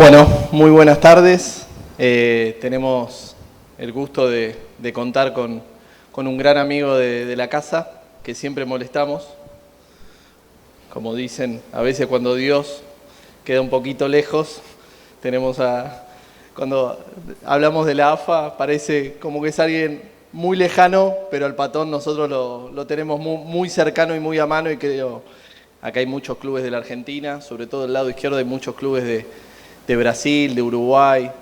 Bueno, muy buenas tardes. Tenemos el gusto de contar con un gran amigo de la casa, que siempre molestamos. Como dicen, a veces cuando Dios queda un poquito lejos, cuando hablamos de la AFA, parece como que es alguien muy lejano, pero al Patón nosotros lo tenemos muy cercano y muy a mano, y creo, acá hay muchos clubes de la Argentina, sobre todo del lado izquierdo hay muchos clubes de Brasil, de Uruguay,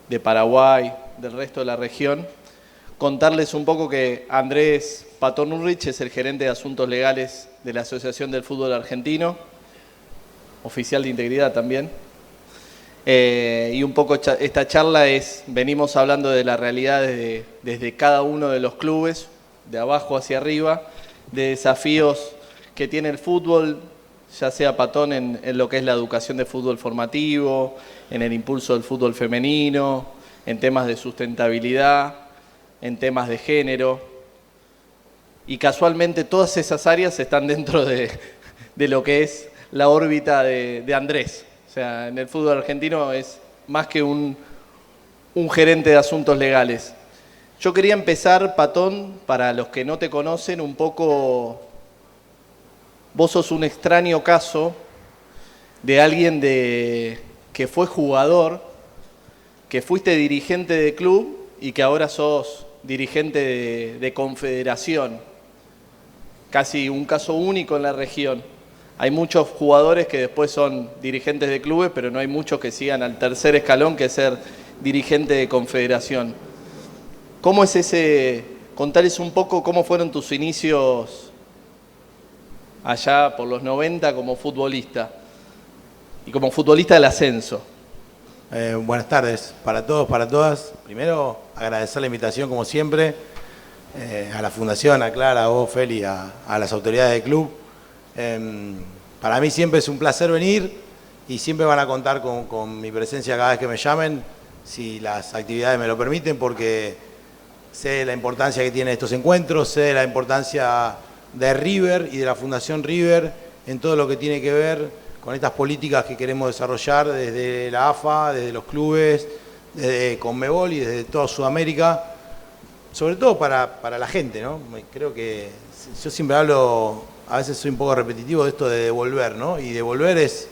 de Paraguay, del resto de la región. Contarles un poco que Andrés Patón Ulrich es el gerente de asuntos legales de la Asociación del Fútbol Argentino, oficial de integridad también. Y un poco esta charla venimos hablando de la realidad desde cada uno de los clubes, de abajo hacia arriba, de desafíos que tiene el fútbol, ya sea Patón en lo que es la educación de fútbol formativo, en el impulso del fútbol femenino, en temas de sustentabilidad, en temas de género. Y casualmente todas esas áreas están dentro de lo que es la órbita de Andrés. O sea, en el fútbol argentino es más que un gerente de asuntos legales. Yo quería empezar, Patón, para los que no te conocen, un poco. Vos sos un extraño caso de alguien que fue jugador, que fuiste dirigente de club y que ahora sos dirigente de confederación. Casi un caso único en la región. Hay muchos jugadores que después son dirigentes de clubes, pero no hay muchos que sigan al tercer escalón, que es ser dirigente de confederación. ¿Cómo es ese? Contales un poco cómo fueron tus inicios allá por los 90 como futbolista y como futbolista del ascenso. Buenas tardes para todos, para todas. Primero, agradecer la invitación como siempre a la Fundación, a Clara, a vos, Feli, a las autoridades del club. Para mí siempre es un placer venir y siempre van a contar con mi presencia cada vez que me llamen, si las actividades me lo permiten, porque sé la importancia que tienen estos encuentros, sé la importancia de River y de la Fundación River en todo lo que tiene que ver con estas políticas que queremos desarrollar desde la AFA, desde los clubes, desde Conmebol y desde toda Sudamérica, sobre todo para la gente, ¿no? Creo que yo siempre hablo, a veces soy un poco repetitivo de esto de devolver, ¿no? Y devolver es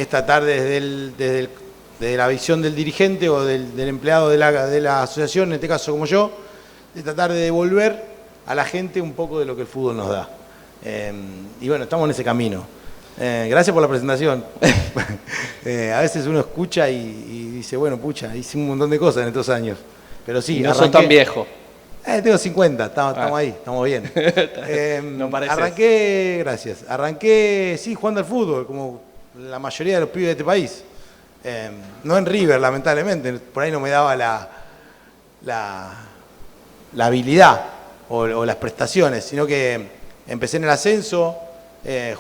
tratar desde la visión del dirigente o del empleado de la asociación, en este caso como yo, de tratar de devolver a la gente un poco de lo que el fútbol nos da. Y bueno, estamos en ese camino. Gracias por la presentación. A veces uno escucha y dice, bueno, pucha, hice un montón de cosas en estos años. Pero sí, y no sos tan viejo. Tengo 50, estamos ahí, estamos bien. No parece. Arranqué, sí, jugando al fútbol, como la mayoría de los pibes de este país. No en River, lamentablemente, por ahí no me daba la habilidad o las prestaciones, sino que empecé en el ascenso,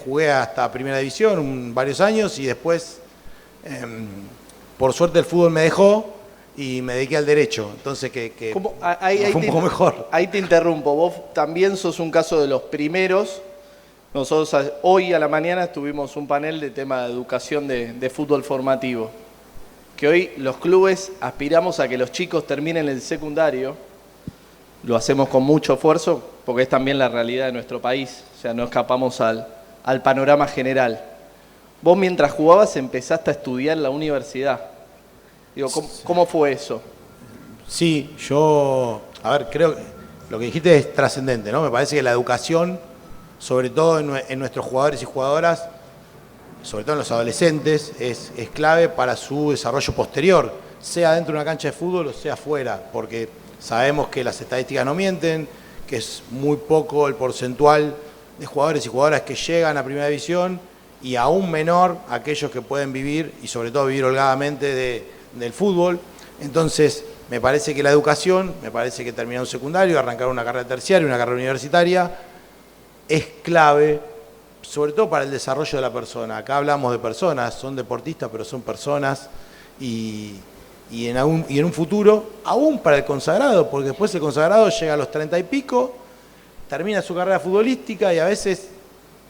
jugué hasta Primera División varios años y después, por suerte, el fútbol me dejó y me dediqué al derecho, entonces que fue un poco mejor. Ahí te interrumpo, vos también sos un caso de los primeros. Nosotros hoy a la mañana tuvimos un panel de tema de educación de fútbol formativo, que hoy los clubes aspiramos a que los chicos terminen el secundario. Lo hacemos con mucho esfuerzo porque es también la realidad de nuestro país, o sea, no escapamos al panorama general. Vos mientras jugabas empezaste a estudiar en la universidad. Digo, ¿cómo fue eso? Sí, creo que lo que dijiste es trascendente, ¿no? Me parece que la educación, sobre todo en nuestros jugadores y jugadoras, sobre todo en los adolescentes, es clave para su desarrollo posterior, sea dentro de una cancha de fútbol o sea fuera, porque sabemos que las estadísticas no mienten, que es muy poco el porcentual de jugadores y jugadoras que llegan a Primera División y aún menor aquellos que pueden vivir y sobre todo vivir holgadamente del fútbol. Entonces me parece que la educación, me parece que terminar un secundario, arrancar una carrera terciaria, una carrera universitaria, es clave, sobre todo para el desarrollo de la persona. Acá hablamos de personas, son deportistas pero son personas y en un futuro, aún para el consagrado, porque después el consagrado llega a los 30 y pico, termina su carrera futbolística y a veces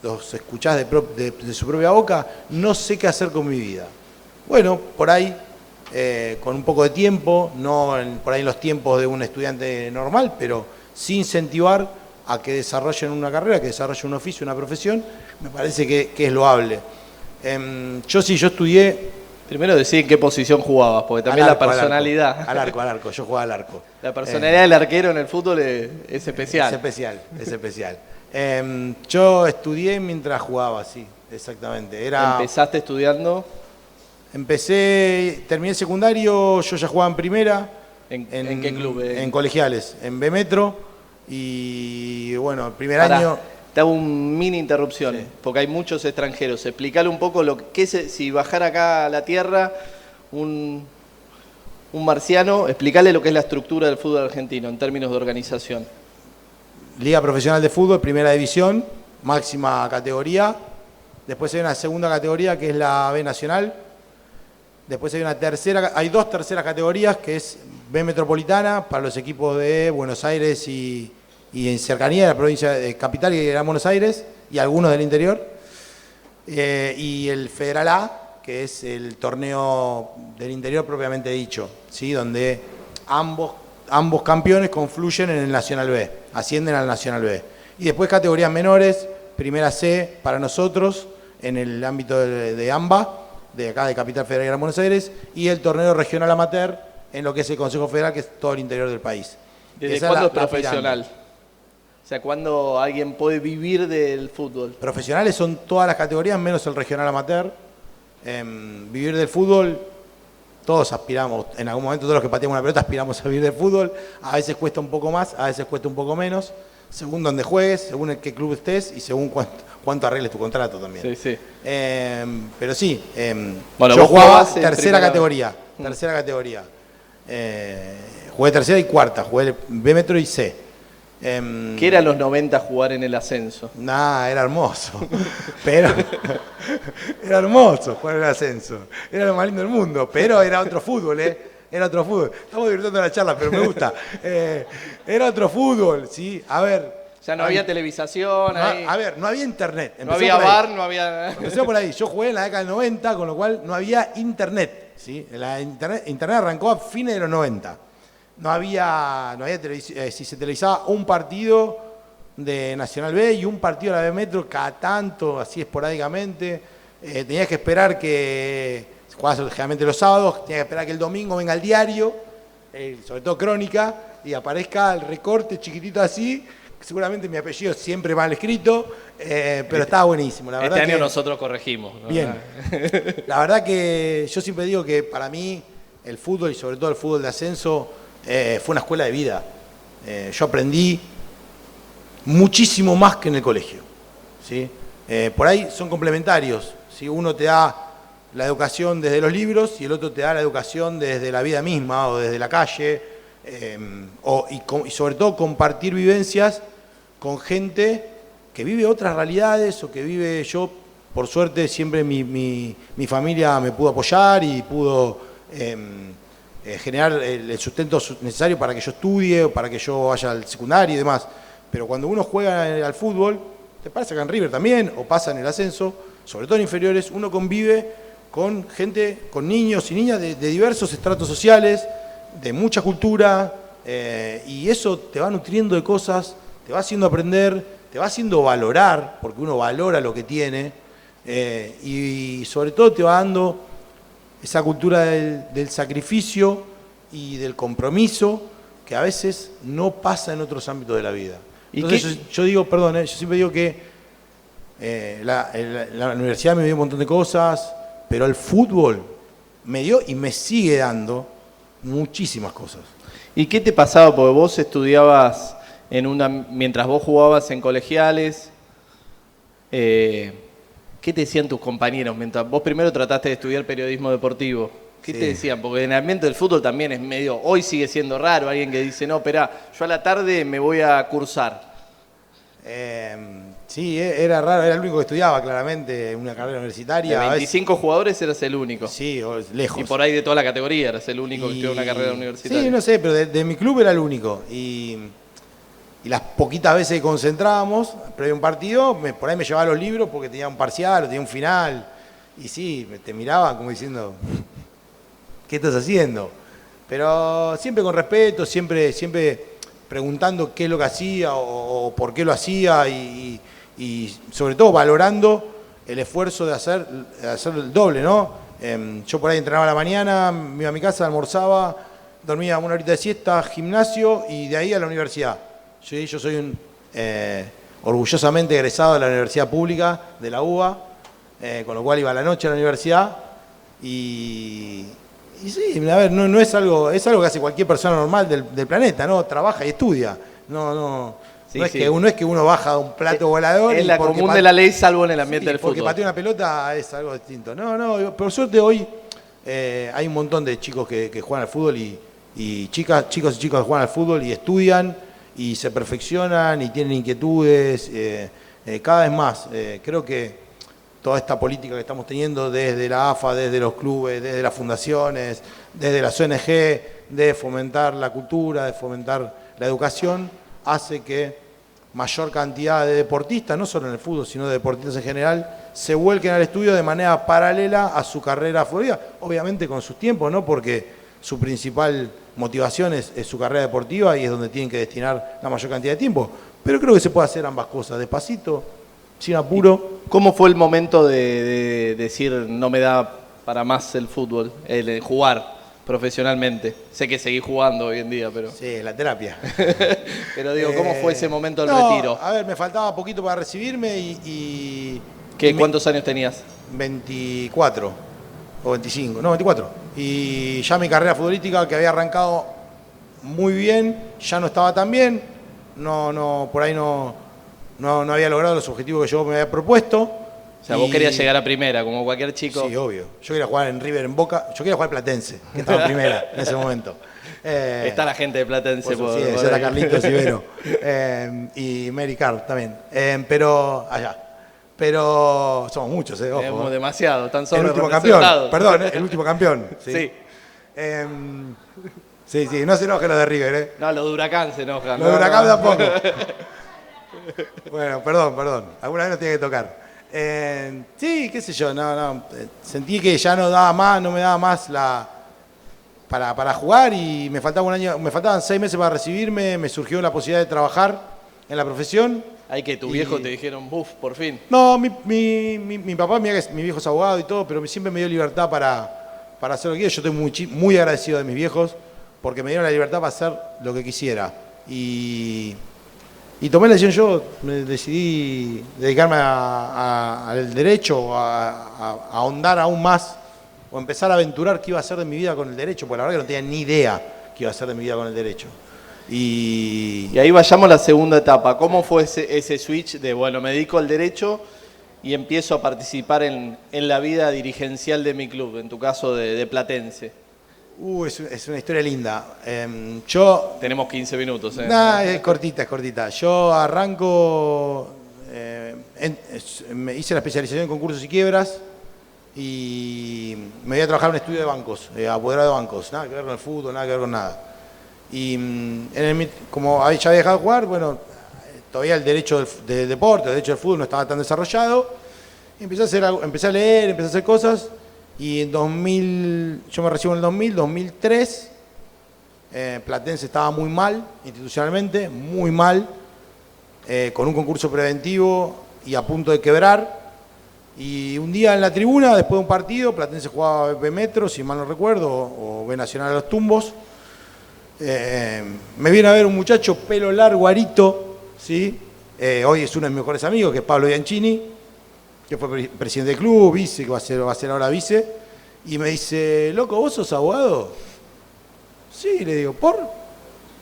los escuchás de su propia boca, no sé qué hacer con mi vida. Bueno, por ahí, con un poco de tiempo, no por ahí en los tiempos de un estudiante normal, pero sí incentivar a que desarrollen una carrera, que desarrollen un oficio, una profesión, me parece que es loable. Yo estudié... Primero decir en qué posición jugabas, porque también la personalidad. Al arco, yo jugaba al arco. La personalidad del arquero en el fútbol es especial. Es especial. Yo estudié mientras jugaba, sí, exactamente. ¿Empezaste estudiando? Terminé el secundario, yo ya jugaba en primera. ¿En qué club? En Colegiales, en B Metro. Y bueno, el primer año... Te hago un mini interrupción, sí, porque hay muchos extranjeros. Explícale un poco lo que es, si bajara acá a la tierra un marciano, explícale lo que es la estructura del fútbol argentino en términos de organización. Liga Profesional de Fútbol, primera división, máxima categoría. Después hay una segunda categoría que es la B Nacional. Después hay una tercera, hay dos terceras categorías que es B Metropolitana para los equipos de Buenos Aires y en cercanía de la provincia de capital y de Gran Buenos Aires y algunos del interior. Y el Federal A, que es el torneo del interior propiamente dicho, ¿sí? Donde ambos campeones confluyen en el Nacional B, ascienden al Nacional B. Y después categorías menores, primera C para nosotros en el ámbito de AMBA, de acá de Capital Federal y Gran Buenos Aires, y el torneo regional amateur en lo que es el Consejo Federal, que es todo el interior del país. ¿Desde cuándo es profesional? O sea, ¿cuándo alguien puede vivir del fútbol? Profesionales son todas las categorías, menos el regional amateur. Vivir del fútbol, todos aspiramos, en algún momento todos los que pateamos una pelota aspiramos a vivir del fútbol. A veces cuesta un poco más, a veces cuesta un poco menos, según donde juegues, según en qué club estés y según cuánto arregles tu contrato también. Sí, sí. Pero sí, bueno, yo jugaba tercera categoría. Jugué tercera y cuarta, jugué B Metro y C. ¿Qué era los 90 jugar en el ascenso? Nah, era hermoso. Pero era hermoso jugar en el ascenso. Era lo más lindo del mundo, pero era otro fútbol, Era otro fútbol. Estamos divirtiendo la charla, pero me gusta. Era otro fútbol, ¿sí? A ver. Ya no había televisación ahí. A ver, no había internet. No había bar, no había... Empezó por ahí. Yo jugué en la década del 90, con lo cual no había internet, ¿sí? Internet arrancó a fines de los 90. No había televisión, si se televisaba un partido de Nacional B y un partido de la B Metro cada tanto, así esporádicamente. Tenías que esperar que, jugabas generalmente los sábados, tenías que esperar que el domingo venga el diario, sobre todo Crónica, y aparezca el recorte chiquitito así, seguramente mi apellido siempre mal escrito, pero estaba buenísimo. La verdad este año nosotros corregimos, ¿no? Bien. La verdad que yo siempre digo que para mí el fútbol, y sobre todo el fútbol de ascenso, fue una escuela de vida. Yo aprendí muchísimo más que en el colegio, ¿sí? Por ahí son complementarios, ¿sí? Uno te da la educación desde los libros y el otro te da la educación desde la vida misma o desde la calle, y sobre todo compartir vivencias con gente que vive otras realidades o que vive... Yo, por suerte, siempre mi familia me pudo apoyar y pudo... generar el sustento necesario para que yo estudie o para que yo vaya al secundario y demás. Pero cuando uno juega al fútbol, te pasa acá en River también, o pasa en el ascenso, sobre todo en inferiores, uno convive con gente, con niños y niñas de diversos estratos sociales, de mucha cultura, y eso te va nutriendo de cosas, te va haciendo aprender, te va haciendo valorar, porque uno valora lo que tiene, y sobre todo te va dando esa cultura del sacrificio y del compromiso que a veces no pasa en otros ámbitos de la vida. Entonces yo digo, perdón, yo siempre digo que la universidad me dio un montón de cosas, pero el fútbol me dio y me sigue dando muchísimas cosas. ¿Y qué te pasaba? Porque vos estudiabas mientras vos jugabas en colegiales, ¿qué te decían tus compañeros? Mientras vos primero trataste de estudiar periodismo deportivo, ¿qué te decían? Porque en el ambiente del fútbol también es medio, hoy sigue siendo raro, alguien que dice, no, espera, yo a la tarde me voy a cursar. Sí, era raro, era el único que estudiaba claramente una carrera universitaria. De 25 jugadores eras el único. Sí, lejos. Y por ahí de toda la categoría eras el único que estudió una carrera universitaria. Sí, no sé, pero de mi club era el único. Y las poquitas veces que concentrábamos, previo a un partido, por ahí me llevaba los libros porque tenía un parcial o tenía un final. Y sí, te miraban como diciendo, ¿qué estás haciendo? Pero siempre con respeto, siempre preguntando qué es lo que hacía o por qué lo hacía y sobre todo valorando el esfuerzo de hacer el doble, ¿no? Yo por ahí entrenaba a la mañana, me iba a mi casa, almorzaba, dormía una horita de siesta, gimnasio y de ahí a la universidad. Yo soy un orgullosamente egresado de la universidad pública, de la UBA, con lo cual iba a la noche a la universidad y sí, a ver, no es algo que hace cualquier persona normal del planeta, ¿no? Trabaja y estudia. Sí, no es sí. que uno baja de un plato volador. Es la común de la ley, salvo en el ambiente del fútbol. Porque patea una pelota es algo distinto. Por suerte hoy hay un montón de chicos que juegan al fútbol y chicos y chicas que juegan al fútbol y estudian y se perfeccionan y tienen inquietudes cada vez más. Creo que toda esta política que estamos teniendo desde la AFA, desde los clubes, desde las fundaciones, desde las ONG, de fomentar la cultura, de fomentar la educación, hace que mayor cantidad de deportistas, no solo en el fútbol, sino de deportistas en general, se vuelquen al estudio de manera paralela a su carrera futbolística, obviamente con sus tiempos, ¿no? Porque su principal motivación es su carrera deportiva y es donde tienen que destinar la mayor cantidad de tiempo. Pero creo que se puede hacer ambas cosas, despacito, sin apuro. ¿Cómo fue el momento de decir no me da para más el fútbol, el jugar profesionalmente? Sé que seguís jugando hoy en día, pero... Sí, la terapia. Pero digo, ¿cómo fue ese momento del retiro? A ver, me faltaba poquito para recibirme y ¿Cuántos años tenías? 24 o 25, no, 24. Y ya mi carrera futbolística, que había arrancado muy bien, ya no estaba tan bien. Por ahí no había logrado los objetivos que yo me había propuesto. O sea, vos querías llegar a primera, como cualquier chico. Sí, obvio. Yo quería jugar en River, en Boca. Yo quería jugar en Platense, que estaba en primera en ese momento. Está la gente de Platense. Sí, está Carlitos Ibero. Y Mary Carl también. Pero allá. Pero somos muchos, ojo. Somos demasiado, tan solo el último campeón. Perdón, el último campeón. Sí. Sí, no se enojen los de River, No, los de Huracán se enojan. Los de Huracán tampoco. Bueno, perdón. Alguna vez nos tiene que tocar. Sí, qué sé yo, sentí que ya no me daba más para jugar y me faltaban 6 meses para recibirme, me surgió la posibilidad de trabajar en la profesión. Hay que tu viejo te dijeron, buf, por fin. No, mi papá, mira que mi viejo es abogado y todo, pero siempre me dio libertad para hacer lo que quiera. Yo estoy muy agradecido de mis viejos porque me dieron la libertad para hacer lo que quisiera. Y tomé la decisión yo, me decidí dedicarme al derecho, a ahondar aún más, o empezar a aventurar qué iba a hacer de mi vida con el derecho, porque la verdad que no tenía ni idea qué iba a hacer de mi vida con el derecho. Y ahí vayamos a la segunda etapa. ¿Cómo fue ese switch de, bueno, me dedico al derecho y empiezo a participar en la vida dirigencial de mi club, en tu caso de Platense? Es una historia linda. Tenemos 15 minutos. Es cortita. Yo arranco, me hice la especialización en concursos y quiebras y me voy a trabajar en un estudio de bancos, apoderado de bancos, nada que ver con el fútbol, nada que ver con nada. Y como ya había dejado de jugar, bueno, todavía el derecho del deporte, el derecho del fútbol no estaba tan desarrollado. Y empecé a leer, empecé a hacer cosas. Y en yo me recibo en el 2003, Platense estaba muy mal, institucionalmente, muy mal, con un concurso preventivo y a punto de quebrar. Y un día en la tribuna, después de un partido, Platense jugaba B Metro, si mal no recuerdo, o B Nacional a los Tumbos. Me viene a ver un muchacho pelo largo, arito, ¿sí? Hoy es uno de mis mejores amigos, que es Pablo Bianchini, que fue presidente del club, vice, que va a ser ahora vice, y me dice, loco, ¿vos sos abogado? Sí, le digo, ¿por?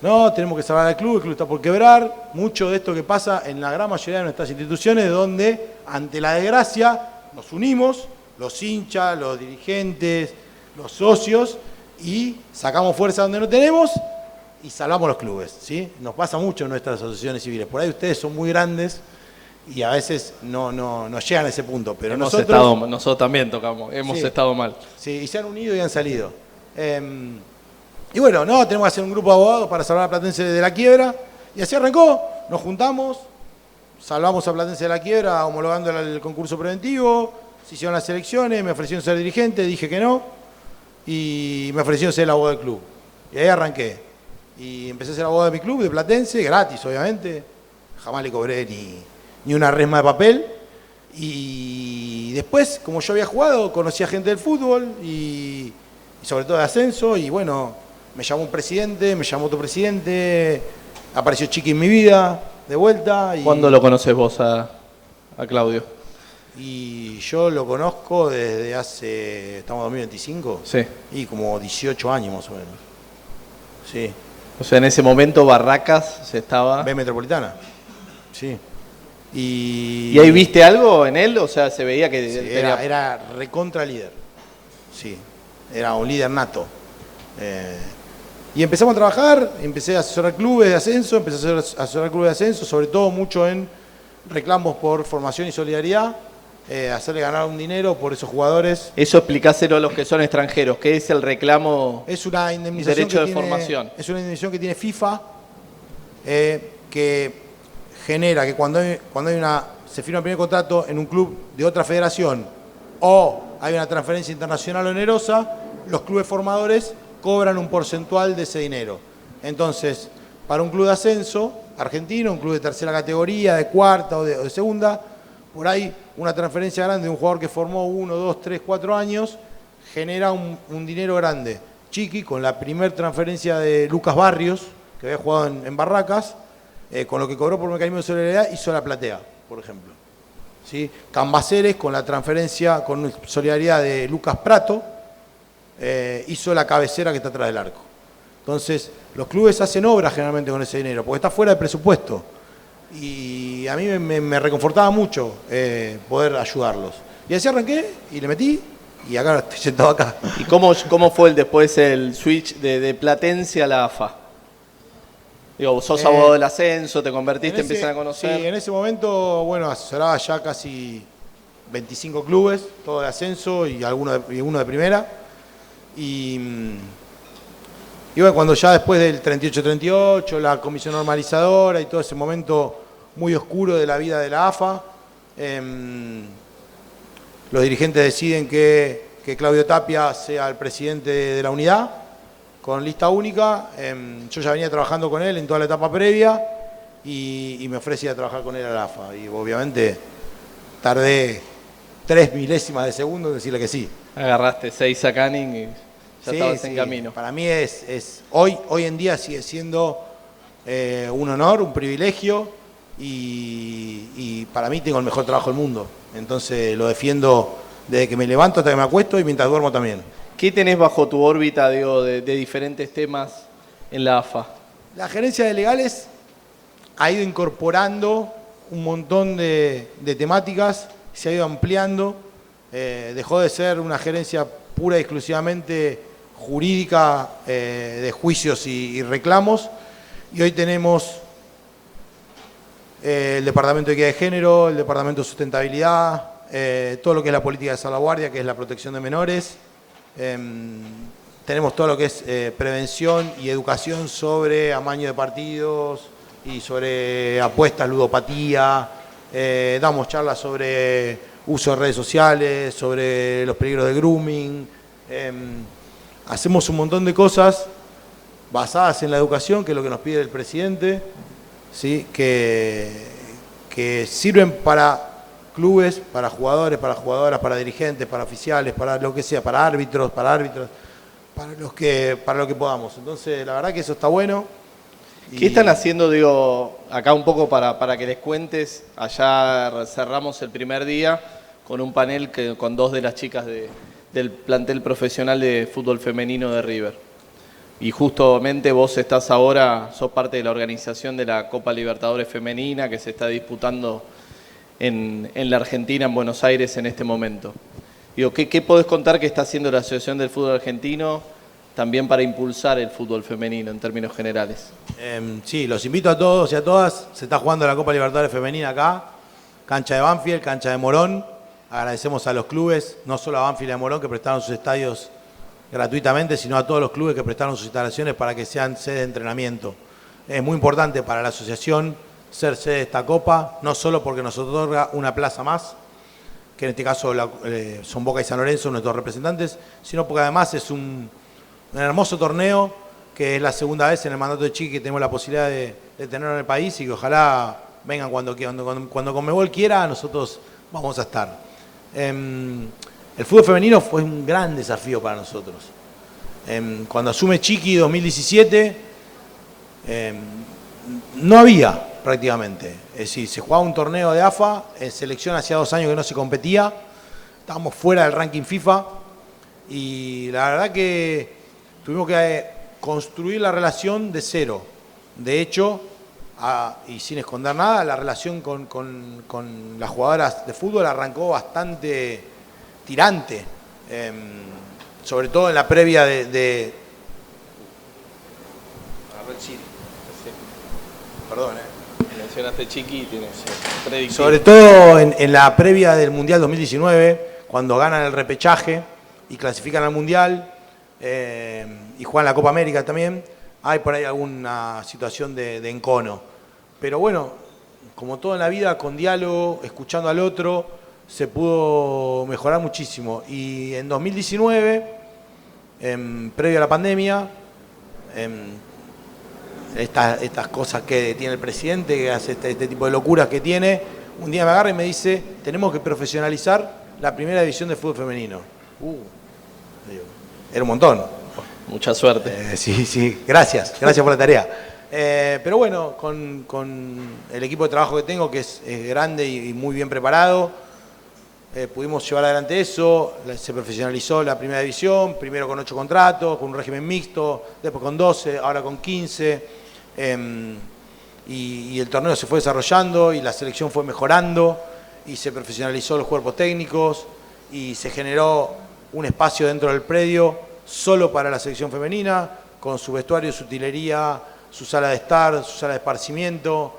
No, tenemos que salvar al club, el club está por quebrar. Mucho de esto que pasa en la gran mayoría de nuestras instituciones, donde ante la desgracia nos unimos, los hinchas, los dirigentes, los socios, y sacamos fuerza donde no tenemos y salvamos los clubes, ¿sí? Nos pasa mucho en nuestras asociaciones civiles. Por ahí ustedes son muy grandes y a veces no llegan a ese punto, pero nosotros también hemos estado mal. Sí, y se han unido y han salido. Y bueno, tenemos que hacer un grupo de abogados para salvar a Platense de la quiebra, y así arrancó, nos juntamos, salvamos a Platense de la quiebra homologando el concurso preventivo, se hicieron las elecciones, me ofrecieron ser dirigente, dije que no, y me ofrecieron ser el abogado del club. Y ahí arranqué. Y empecé a ser abogado de mi club, de Platense, gratis obviamente, jamás le cobré ni una resma de papel. Y después, como yo había jugado, conocí a gente del fútbol y sobre todo de ascenso, y bueno, me llamó un presidente, me llamó otro presidente, apareció Chiqui en mi vida, de vuelta. ¿Cuándo lo conoces vos a Claudio? Y yo lo conozco desde hace, estamos en 2025, sí, y como 18 años más o menos. Sí. O sea, en ese momento Barracas se estaba... B Metropolitana, sí. ¿Y ahí viste algo en él? O sea, se veía que... Sí, era recontra líder, sí, era un líder nato. Y empezamos a trabajar, empecé a asesorar clubes de ascenso, sobre todo mucho en reclamos por formación y solidaridad, hacerle ganar un dinero por esos jugadores. Eso explicáselo a los que son extranjeros, ¿qué es el reclamo? Es una indemnización derecho de formación. Es una indemnización que tiene FIFA, que genera que cuando se firma el primer contrato en un club de otra federación o hay una transferencia internacional onerosa, los clubes formadores cobran un porcentual de ese dinero. Entonces, para un club de ascenso argentino, un club de tercera categoría, de cuarta o de segunda, por ahí una transferencia grande de un jugador que formó 1, 2, 3, 4 años, genera un dinero grande. Chiqui, con la primer transferencia de Lucas Barrios, que había jugado en Barracas, con lo que cobró por mecanismo de solidaridad, hizo la platea, por ejemplo. ¿Sí? Cambaceres, con la transferencia, con solidaridad de Lucas Prato, hizo la cabecera que está atrás del arco. Entonces, los clubes hacen obras generalmente con ese dinero, porque está fuera del presupuesto. Y a mí me reconfortaba mucho poder ayudarlos. Y así arranqué y le metí, y acá estoy sentado acá. ¿Y cómo fue después el switch de Platense a la AFA? Digo, sos abogado del ascenso, te convertiste, empezaron a conocer. Sí, en ese momento, bueno, asesoraba ya casi 25 clubes, todo de ascenso y uno de primera. Y bueno, cuando ya después del 38-38, la comisión normalizadora y todo ese momento muy oscuro de la vida de la AFA, los dirigentes deciden que Claudio Tapia sea el presidente de la unidad, con lista única. Yo ya venía trabajando con él en toda la etapa previa y me ofrecía a trabajar con él a la AFA. Y obviamente tardé 3 milésimas de segundo en decirle que sí. Agarraste 6 a Canning y ya estabas en camino. Para mí hoy en día sigue siendo un honor, un privilegio y para mí tengo el mejor trabajo del mundo. Entonces lo defiendo desde que me levanto hasta que me acuesto y mientras duermo también. ¿Qué tenés bajo tu órbita, digo, de diferentes temas en la AFA? La gerencia de legales ha ido incorporando un montón de temáticas, se ha ido ampliando, dejó de ser una gerencia pura y exclusivamente jurídica de juicios y reclamos, y hoy tenemos el Departamento de Equidad de Género, el Departamento de Sustentabilidad, todo lo que es la política de salvaguardia, que es la protección de menores. Tenemos todo lo que es prevención y educación sobre amaño de partidos y sobre apuestas, ludopatía. Damos charlas sobre uso de redes sociales, sobre los peligros de grooming. Hacemos un montón de cosas basadas en la educación, que es lo que nos pide el presidente, ¿sí? que sirven para clubes, para jugadores, para jugadoras, para dirigentes, para oficiales, para lo que sea, para árbitros, para lo que podamos. Entonces, la verdad que eso está bueno. ¿Qué están haciendo, digo, acá un poco para que les cuentes? Allá cerramos el primer día con un panel con 2 de las chicas del plantel profesional de fútbol femenino de River. Y justamente vos estás ahora, sos parte de la organización de la Copa Libertadores Femenina que se está disputando en la Argentina, en Buenos Aires, en este momento. Digo, ¿qué podés contar que está haciendo la Asociación del Fútbol Argentino también para impulsar el fútbol femenino en términos generales? Sí, los invito a todos y a todas. Se está jugando la Copa Libertadores Femenina acá, cancha de Banfield, cancha de Morón. Agradecemos a los clubes, no solo a Banfield y a Morón, que prestaron sus estadios gratuitamente, sino a todos los clubes que prestaron sus instalaciones para que sean sede de entrenamiento. Es muy importante para la asociación ser sede de esta Copa, no solo porque nos otorga una plaza más, que en este caso son Boca y San Lorenzo nuestros representantes, sino porque además es un hermoso torneo, que es la segunda vez en el mandato de Chiqui que tenemos la posibilidad de tenerlo en el país y que ojalá vengan cuando Conmebol quiera, nosotros vamos a estar. El fútbol femenino fue un gran desafío para nosotros. Cuando asume Chiqui 2017, no había prácticamente. Es decir, se jugaba un torneo de AFA, en selección hacía 2 años que no se competía, estábamos fuera del ranking FIFA y la verdad que tuvimos que construir la relación de cero. De hecho, y sin esconder nada, la relación con las jugadoras de fútbol arrancó bastante tirante, sobre todo en la previa de Perdón, Mencionaste Chiqui, tienes predicción. Sobre todo en la previa del Mundial 2019, cuando ganan el repechaje y clasifican al Mundial y juegan la Copa América también, hay por ahí alguna situación de encono. Pero bueno, como todo en la vida, con diálogo, escuchando al otro, se pudo mejorar muchísimo. Y en 2019, previo a la pandemia, estas cosas que tiene el presidente, que hace este tipo de locuras que tiene, un día me agarra y me dice, tenemos que profesionalizar la primera división de fútbol femenino. Era un montón. Mucha suerte. Sí, gracias por la tarea. Pero bueno, con el equipo de trabajo que tengo, que es grande y muy bien preparado, pudimos llevar adelante eso, se profesionalizó la primera división, primero con 8 contratos, con un régimen mixto, después con 12, ahora con 15, y el torneo se fue desarrollando y la selección fue mejorando y se profesionalizó los cuerpos técnicos y se generó un espacio dentro del predio solo para la selección femenina, con su vestuario, su utilería, su sala de estar, su sala de esparcimiento.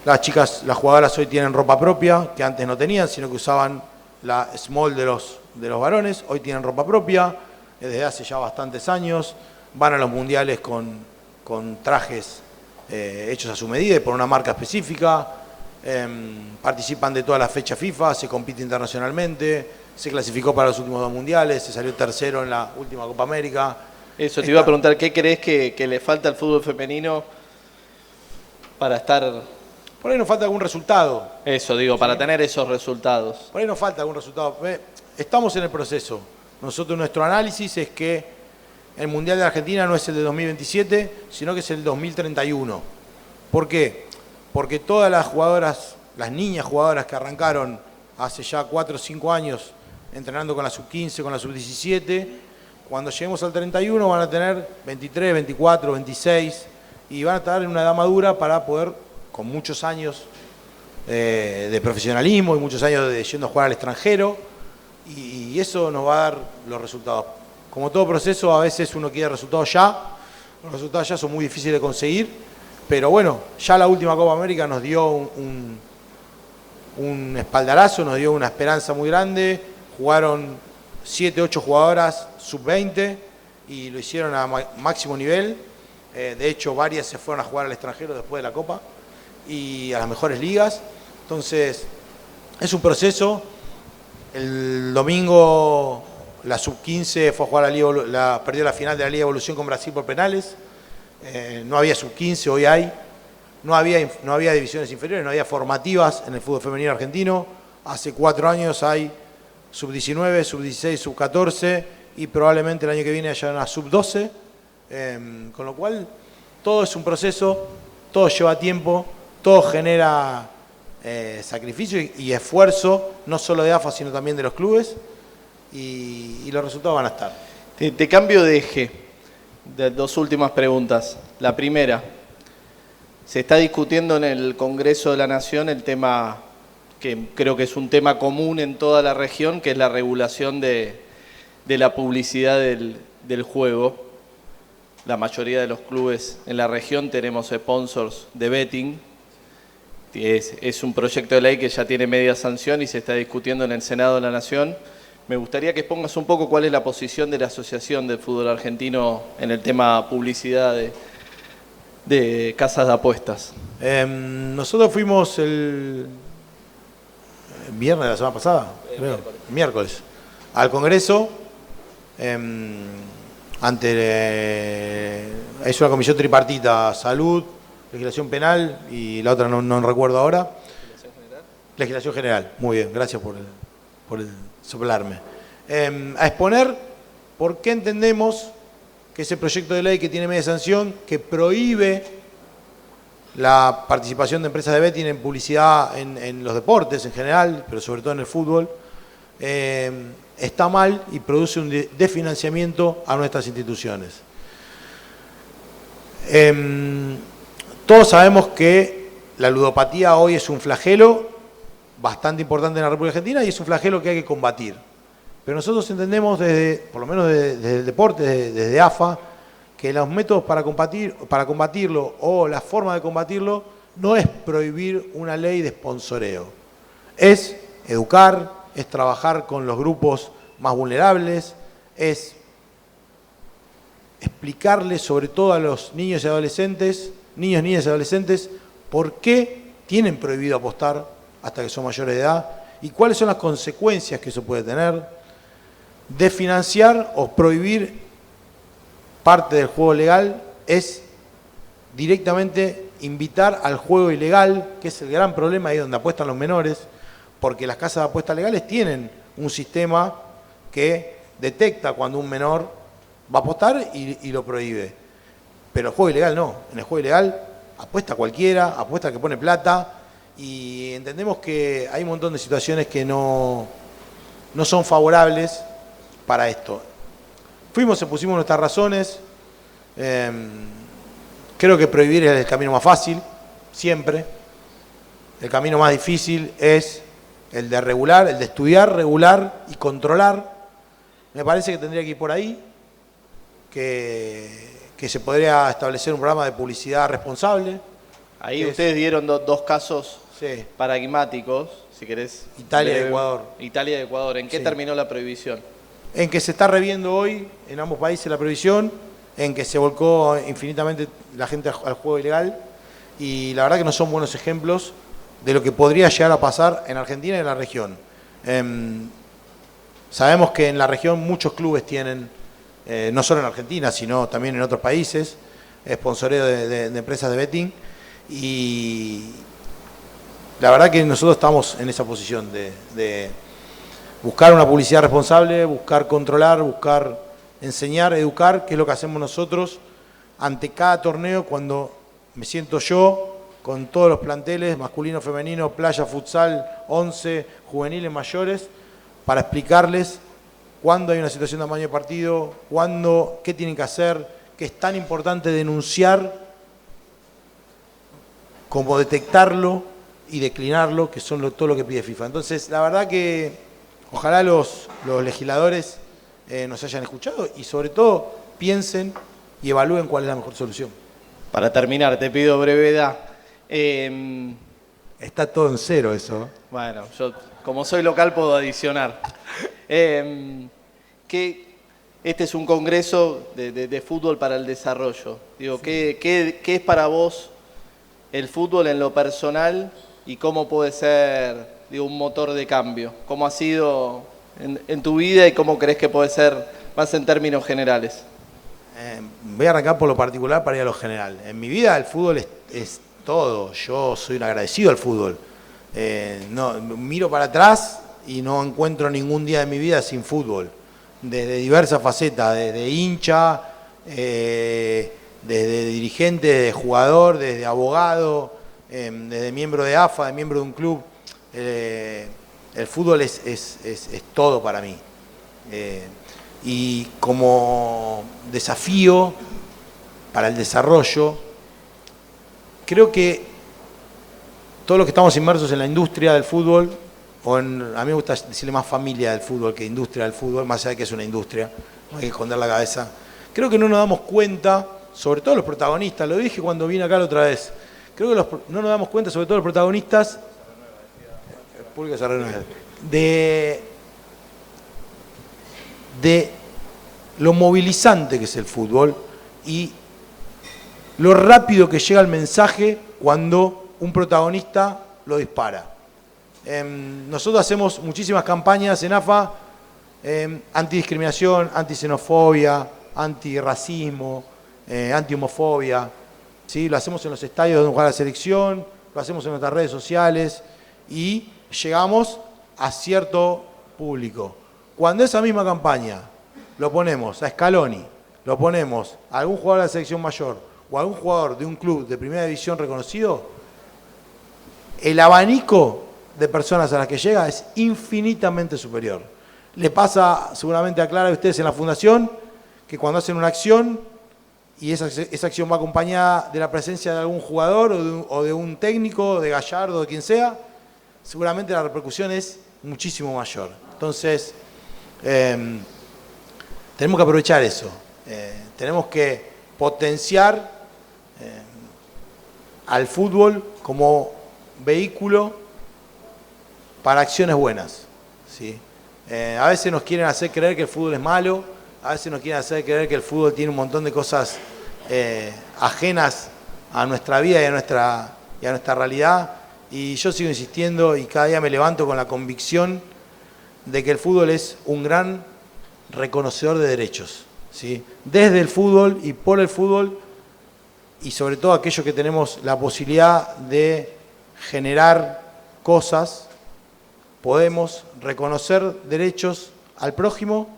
Las chicas, las jugadoras hoy tienen ropa propia, que antes no tenían, sino que usaban la small de los varones. Hoy tienen ropa propia, desde hace ya bastantes años. Van a los mundiales con trajes hechos a su medida y por una marca específica. Participan de todas las fechas FIFA, se compite internacionalmente, se clasificó para los últimos 2 mundiales, se salió tercero en la última Copa América. Eso, te iba a preguntar, ¿qué crees que le falta al fútbol femenino para estar...? Por ahí nos falta algún resultado. Eso, digo, para tener esos resultados. Por ahí nos falta algún resultado. Estamos en el proceso. Nosotros, nuestro análisis es que el Mundial de Argentina no es el de 2027, sino que es el 2031. ¿Por qué? Porque todas las jugadoras, las niñas jugadoras que arrancaron hace ya 4 o 5 años entrenando con la sub-15, con la sub-17, cuando lleguemos al 31 van a tener 23, 24, 26 y van a estar en una edad madura para poder, con muchos años de profesionalismo y muchos años de yendo a jugar al extranjero, y eso nos va a dar los resultados. Como todo proceso, a veces uno quiere resultados ya, los resultados ya son muy difíciles de conseguir, pero bueno, ya la última Copa América nos dio un espaldarazo, nos dio una esperanza muy grande. Jugaron 7, 8 jugadoras sub-20 y lo hicieron a máximo nivel. De hecho, varias se fueron a jugar al extranjero después de la Copa y a las mejores ligas. Entonces, es un proceso. El domingo la sub-15 fue a jugar perdió la final de la Liga de Evolución con Brasil por penales. No había sub-15, hoy hay. No había divisiones inferiores, no había formativas en el fútbol femenino argentino. Hace 4 años hay sub-19, sub-16, sub-14 y probablemente el año que viene haya una sub-12. Con lo cual, todo es un proceso, todo lleva tiempo, todo genera sacrificio y esfuerzo, no solo de AFA, sino también de los clubes, y los resultados van a estar. Te cambio de eje, de 2 últimas preguntas. La primera, se está discutiendo en el Congreso de la Nación el tema, que creo que es un tema común en toda la región, que es la regulación de la publicidad del juego. La mayoría de los clubes en la región tenemos sponsors de betting. Es un proyecto de ley que ya tiene media sanción y se está discutiendo en el Senado de la Nación. Me gustaría que expongas un poco cuál es la posición de la Asociación del Fútbol Argentino en el tema publicidad de casas de apuestas. Nosotros fuimos viernes de la semana pasada, creo, miércoles, al Congreso, es una comisión tripartita, salud, legislación penal y la otra no recuerdo ahora. ¿Legislación general? Legislación general, muy bien, gracias por soplarme. A exponer por qué entendemos que ese proyecto de ley que tiene media sanción, que prohíbe la participación de empresas de betting en publicidad en los deportes en general, pero sobre todo en el fútbol, está mal y produce un desfinanciamiento a nuestras instituciones. Todos sabemos que la ludopatía hoy es un flagelo bastante importante en la República Argentina y es un flagelo que hay que combatir. Pero nosotros entendemos, por lo menos desde el deporte, desde AFA, que los métodos para combatirlo o la forma de combatirlo no es prohibir una ley de sponsoreo. Es educar, es trabajar con los grupos más vulnerables, es explicarles sobre todo a los niños, niñas y adolescentes, por qué tienen prohibido apostar hasta que son mayores de edad y cuáles son las consecuencias que eso puede tener. Desfinanciar o prohibir parte del juego legal es directamente invitar al juego ilegal, que es el gran problema ahí donde apuestan los menores, porque las casas de apuestas legales tienen un sistema que detecta cuando un menor va a apostar y lo prohíbe. Pero el juego ilegal no. En el juego ilegal apuesta cualquiera, apuesta el que pone plata, y entendemos que hay un montón de situaciones que no son favorables para esto. Pusimos nuestras razones. Creo que prohibir es el camino más fácil, siempre. El camino más difícil es el de regular, el de estudiar, regular y controlar. Me parece que tendría que ir por ahí, que se podría establecer un programa de publicidad responsable. Ahí ustedes dieron dos casos sí, paradigmáticos, si querés. Italia y Ecuador. Italia y Ecuador. ¿En qué terminó la prohibición? En que se está reviendo hoy en ambos países la prohibición, en que se volcó infinitamente la gente al juego ilegal, y la verdad que no son buenos ejemplos de lo que podría llegar a pasar en Argentina y en la región. Sabemos que en la región muchos clubes tienen, no solo en Argentina, sino también en otros países, sponsoreo de empresas de betting, y la verdad que nosotros estamos en esa posición de buscar una publicidad responsable, buscar controlar, buscar enseñar, educar, que es lo que hacemos nosotros ante cada torneo, cuando me siento yo con todos los planteles, masculino, femenino, playa, futsal, 11, juveniles, mayores, para explicarles cuándo hay una situación de tamaño de partido, qué tienen que hacer, que es tan importante denunciar como detectarlo y declinarlo, que son todo lo que pide FIFA. Entonces, la verdad que ojalá los legisladores nos hayan escuchado y sobre todo piensen y evalúen cuál es la mejor solución. Para terminar, te pido brevedad. Está todo en cero eso. Bueno, yo como soy local puedo adicionar. Este es un congreso de fútbol para el desarrollo. Digo, Sí. ¿qué es para vos el fútbol en lo personal y cómo puede ser, digo, un motor de cambio? ¿Cómo ha sido en tu vida y cómo crees que puede ser más en términos generales? Voy a arrancar por lo particular para ir a lo general. En mi vida el fútbol es todo. Yo soy un agradecido al fútbol. Miro para atrás y no encuentro ningún día de mi vida sin fútbol. Desde diversas facetas, desde hincha, desde dirigente, desde jugador, desde abogado, desde miembro de AFA, de miembro de un club. El fútbol es todo para mí. Y como desafío para el desarrollo, creo que todos los que estamos inmersos en la industria del fútbol, a mí me gusta decirle más familia del fútbol que industria del fútbol, más allá de que es una industria, no hay que esconder la cabeza. Creo que no nos damos cuenta, sobre todo los protagonistas, lo dije cuando vine acá la otra vez, creo que no nos damos cuenta, sobre todo los protagonistas, de lo movilizante que es el fútbol y lo rápido que llega el mensaje cuando un protagonista lo dispara. Nosotros hacemos muchísimas campañas en AFA, antidiscriminación, antisenofobia, antirracismo, antihomofobia. ¿Sí? Lo hacemos en los estadios donde juega la selección, lo hacemos en nuestras redes sociales y llegamos a cierto público. Cuando esa misma campaña lo ponemos a Scaloni, lo ponemos a algún jugador de la selección mayor o a algún jugador de un club de primera división reconocido, el abanico de personas a las que llega es infinitamente superior. Le pasa seguramente a Clara y a ustedes en la fundación que cuando hacen una acción y esa acción va acompañada de la presencia de algún jugador o de un técnico, de Gallardo, de quien sea, seguramente la repercusión es muchísimo mayor. Entonces, tenemos que aprovechar eso. Tenemos que potenciar al fútbol como vehículo para acciones buenas. ¿Sí? A veces nos quieren hacer creer que el fútbol es malo, a veces nos quieren hacer creer que el fútbol tiene un montón de cosas ajenas a nuestra vida y a nuestra realidad. Y yo sigo insistiendo y cada día me levanto con la convicción de que el fútbol es un gran reconocedor de derechos. ¿Sí? Desde el fútbol y por el fútbol, y sobre todo aquellos que tenemos la posibilidad de generar cosas, podemos reconocer derechos al prójimo,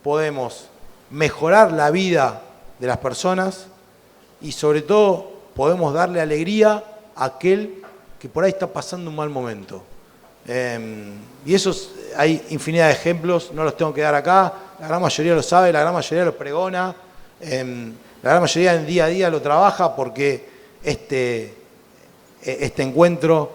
podemos mejorar la vida de las personas y sobre todo podemos darle alegría a aquel que por ahí está pasando un mal momento. Y esos hay infinidad de ejemplos, no los tengo que dar acá, la gran mayoría lo sabe, la gran mayoría lo pregona, la gran mayoría en día a día lo trabaja porque este encuentro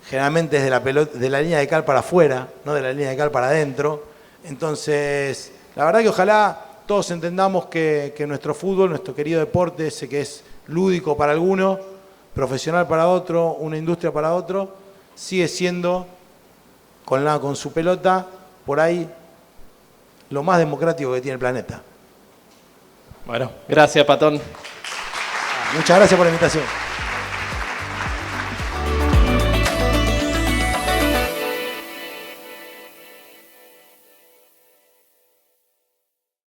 generalmente es de la línea de cal para afuera, no de la línea de cal para adentro. Entonces, la verdad que ojalá todos entendamos que nuestro fútbol, nuestro querido deporte, ese que es lúdico para alguno, profesional para otro, una industria para otro, sigue siendo, con su pelota, por ahí, lo más democrático que tiene el planeta. Bueno, gracias, Patón. Muchas gracias por la invitación.